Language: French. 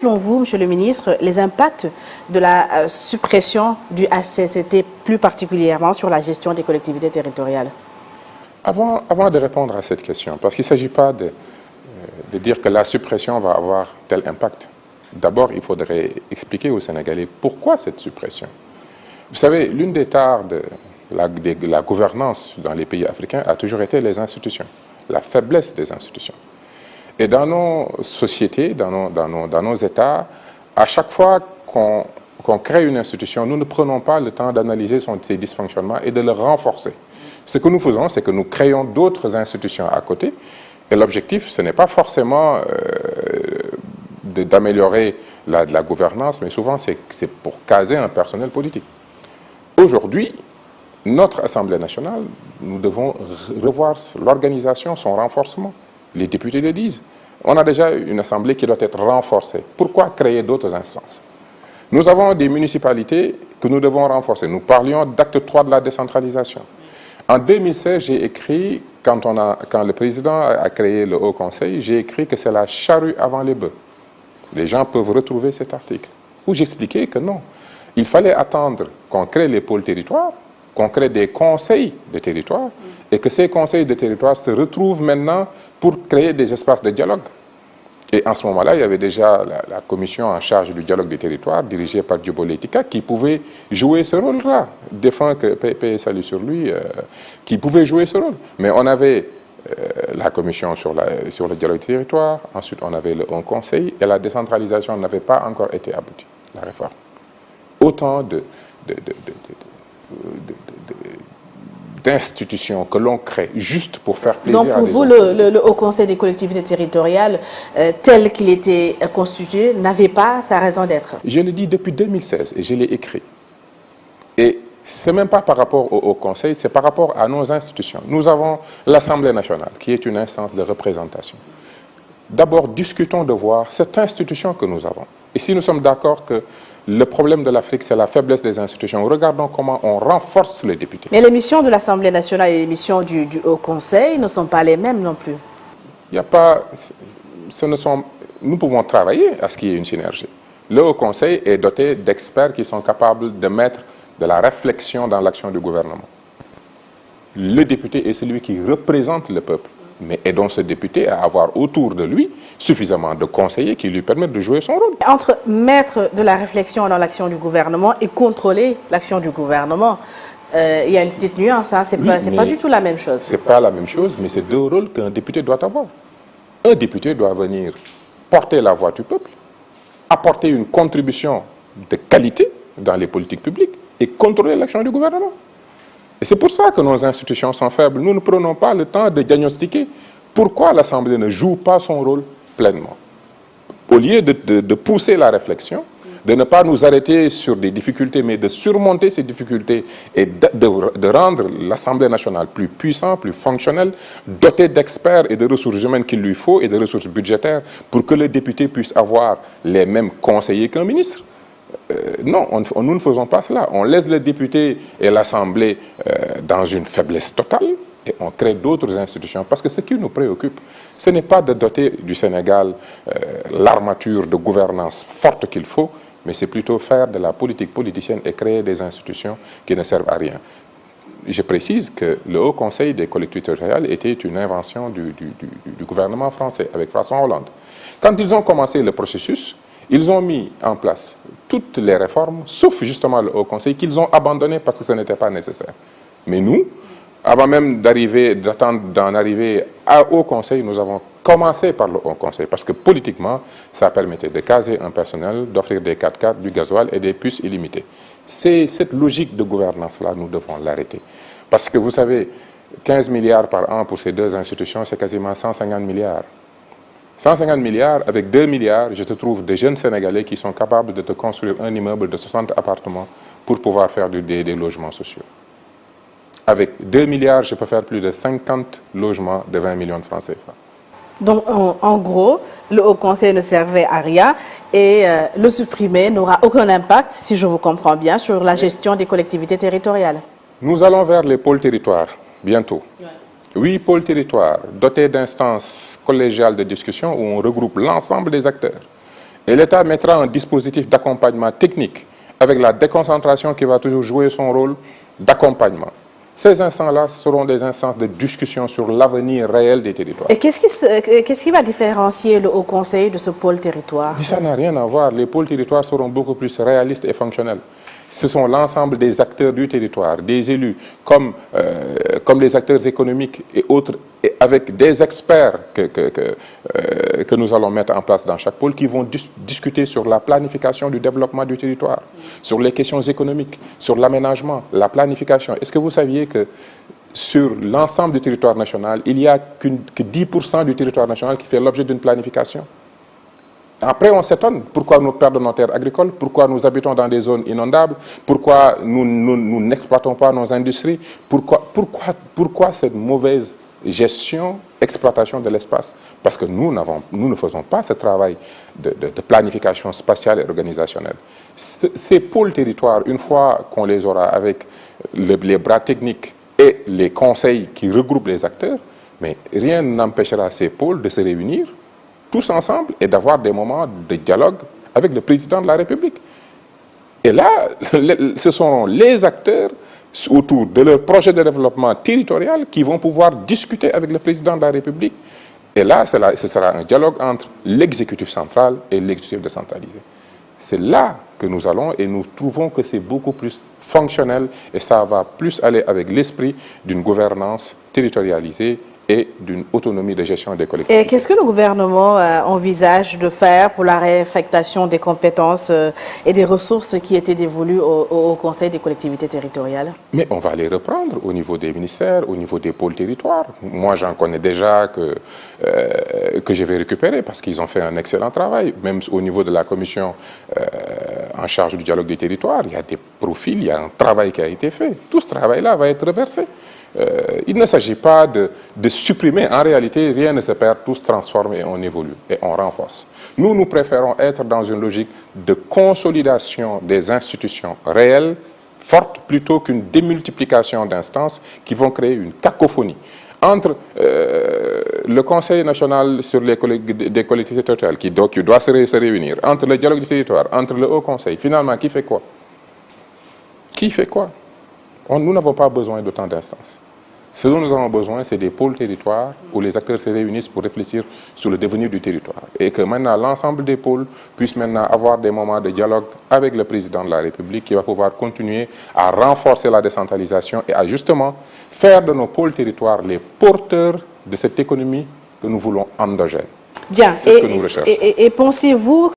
selon vous, Monsieur le ministre, les impacts de la suppression du HCCT, plus particulièrement sur la gestion des collectivités territoriales? Avant de répondre à cette question, parce qu'il ne s'agit pas de dire que la suppression va avoir tel impact. D'abord, il faudrait expliquer aux Sénégalais pourquoi cette suppression. Vous savez, l'une des tares de la gouvernance dans les pays africains a toujours été les institutions, la faiblesse des institutions. Et dans nos sociétés, dans nos États, à chaque fois qu'on crée une institution, nous ne prenons pas le temps d'analyser ses dysfonctionnements et de le renforcer. Ce que nous faisons, c'est que nous créons d'autres institutions à côté. Et l'objectif, ce n'est pas forcément d'améliorer la gouvernance, mais souvent, c'est pour caser un personnel politique. Aujourd'hui, notre Assemblée nationale, nous devons revoir l'organisation, son renforcement. Les députés le disent. On a déjà une Assemblée qui doit être renforcée. Pourquoi créer d'autres instances? Nous avons des municipalités que nous devons renforcer. Nous parlions d'acte 3 de la décentralisation. En 2016, j'ai écrit, quand le président a créé le Haut Conseil, j'ai écrit que c'est la charrue avant les bœufs. Les gens peuvent retrouver cet article, où j'expliquais que non. Il fallait attendre qu'on crée les pôles territoires, qu'on crée des conseils de territoire, et que ces conseils de territoire se retrouvent maintenant pour créer des espaces de dialogue. Et en ce moment-là, il y avait déjà la commission en charge du dialogue des territoires, dirigée par Diobo Letika, qui pouvait jouer ce rôle-là, défunt que paix salut sur lui, qui pouvait jouer ce rôle. Mais on avait la commission sur le dialogue des territoires, ensuite on avait le Haut Conseil, et la décentralisation n'avait pas encore été aboutie, la réforme. Autant d'institutions que l'on crée juste pour faire plaisir à des gens. Donc pour vous, le Haut Conseil des collectivités territoriales, tel qu'il était constitué, n'avait pas sa raison d'être? Je le dis depuis 2016 et je l'ai écrit. Et ce n'est même pas par rapport au Haut Conseil, c'est par rapport à nos institutions. Nous avons l'Assemblée nationale, qui est une instance de représentation. D'abord, discutons de voir cette institution que nous avons. Et si nous sommes d'accord que le problème de l'Afrique, c'est la faiblesse des institutions, regardons comment on renforce les députés. Mais les missions de l'Assemblée nationale et les missions du Haut Conseil ne sont pas les mêmes non plus. Il n'y a pas... Nous pouvons travailler à ce qu'il y ait une synergie. Le Haut Conseil est doté d'experts qui sont capables de mettre de la réflexion dans l'action du gouvernement. Le député est celui qui représente le peuple. Mais aidons ce député à avoir autour de lui suffisamment de conseillers qui lui permettent de jouer son rôle. Entre mettre de la réflexion dans l'action du gouvernement et contrôler l'action du gouvernement, il y a une petite nuance, hein, c'est pas du tout la même chose. C'est pas la même chose, mais c'est deux rôles qu'un député doit avoir. Un député doit venir porter la voix du peuple, apporter une contribution de qualité dans les politiques publiques et contrôler l'action du gouvernement. Et c'est pour ça que nos institutions sont faibles. Nous ne prenons pas le temps de diagnostiquer pourquoi l'Assemblée ne joue pas son rôle pleinement. Au lieu de pousser la réflexion, de ne pas nous arrêter sur des difficultés, mais de surmonter ces difficultés et de rendre l'Assemblée nationale plus puissante, plus fonctionnelle, dotée d'experts et de ressources humaines qu'il lui faut et de ressources budgétaires pour que le député puisse avoir les mêmes conseillers qu'un ministre. Non, nous ne faisons pas cela. On laisse le député et l'Assemblée dans une faiblesse totale et on crée d'autres institutions. Parce que ce qui nous préoccupe, ce n'est pas de doter du Sénégal l'armature de gouvernance forte qu'il faut, mais c'est plutôt faire de la politique politicienne et créer des institutions qui ne servent à rien. Je précise que le Haut Conseil des collectivités territoriales était une invention du gouvernement français avec François Hollande. Quand ils ont commencé le processus, ils ont mis en place toutes les réformes, sauf justement le Haut Conseil, qu'ils ont abandonné parce que ce n'était pas nécessaire. Mais nous, avant même d'attendre d'en arriver au Conseil, nous avons commencé par le Haut Conseil, parce que politiquement, ça permettait de caser un personnel, d'offrir des 4x4, du gasoil et des puces illimitées. C'est cette logique de gouvernance-là, nous devons l'arrêter. Parce que vous savez, 15 milliards par an pour ces deux institutions, c'est quasiment 150 milliards. 150 milliards, avec 2 milliards, je te trouve des jeunes Sénégalais qui sont capables de te construire un immeuble de 60 appartements pour pouvoir faire des logements sociaux. Avec 2 milliards, je peux faire plus de 50 logements de 20 millions de francs CFA. Donc, en gros, le Haut Conseil ne servait à rien et le supprimer n'aura aucun impact, si je vous comprends bien, sur la gestion des collectivités territoriales. Nous allons vers les pôles territoires, bientôt. Ouais. 8 pôles territoires dotés d'instances collégiales de discussion où on regroupe l'ensemble des acteurs. Et l'État mettra un dispositif d'accompagnement technique avec la déconcentration qui va toujours jouer son rôle d'accompagnement. Ces instants-là seront des instances de discussion sur l'avenir réel des territoires. Et qu'est-ce qui va différencier le Haut Conseil de ce pôle territoire? Mais ça n'a rien à voir. Les pôles territoires seront beaucoup plus réalistes et fonctionnels. Ce sont l'ensemble des acteurs du territoire, des élus, comme les acteurs économiques et autres, et avec des experts que nous allons mettre en place dans chaque pôle, qui vont discuter sur la planification du développement du territoire, sur les questions économiques, sur l'aménagement, la planification. Est-ce que vous saviez que sur l'ensemble du territoire national, il n'y a que 10% du territoire national qui fait l'objet d'une planification? Après, on s'étonne pourquoi nous perdons nos terres agricoles, pourquoi nous habitons dans des zones inondables, pourquoi nous n'exploitons pas nos industries, pourquoi cette mauvaise gestion, exploitation de l'espace. Parce que nous ne faisons pas ce travail de planification spatiale et organisationnelle. Ces pôles territoires, une fois qu'on les aura avec les bras techniques et les conseils qui regroupent les acteurs, mais rien n'empêchera ces pôles de se réunir tous ensemble et d'avoir des moments de dialogue avec le président de la République. Et là, ce seront les acteurs autour de leur projet de développement territorial qui vont pouvoir discuter avec le président de la République. Et là, ce sera un dialogue entre l'exécutif central et l'exécutif décentralisé. C'est là que nous allons et nous trouvons que c'est beaucoup plus fonctionnel et ça va plus aller avec l'esprit d'une gouvernance territorialisée et d'une autonomie de gestion des collectivités. Et qu'est-ce que le gouvernement envisage de faire pour la réaffectation des compétences et des ressources qui étaient dévolues au Conseil des collectivités territoriales? Mais on va les reprendre au niveau des ministères, au niveau des pôles territoires. Moi, j'en connais déjà que je vais récupérer parce qu'ils ont fait un excellent travail. Même au niveau de la commission en charge du dialogue des territoires, il y a des profils, il y a un travail qui a été fait. Tout ce travail-là va être reversé. Il ne s'agit pas de supprimer. En réalité, rien ne se perd, tout se transforme et on évolue et on renforce. Nous préférons être dans une logique de consolidation des institutions réelles, fortes, plutôt qu'une démultiplication d'instances qui vont créer une cacophonie. Entre le Conseil national sur des collectivités territoriales qui doit se réunir, entre le dialogue du territoire, entre le Haut Conseil, finalement, qui fait quoi? Qui fait quoi? Nous n'avons pas besoin d'autant d'instances. Ce dont nous avons besoin, c'est des pôles territoires où les acteurs se réunissent pour réfléchir sur le devenir du territoire. Et que maintenant, l'ensemble des pôles puissent maintenant avoir des moments de dialogue avec le président de la République qui va pouvoir continuer à renforcer la décentralisation et à justement faire de nos pôles territoires les porteurs de cette économie que nous voulons endogène. Bien. C'est ce que nous recherchons. Et pensez-vous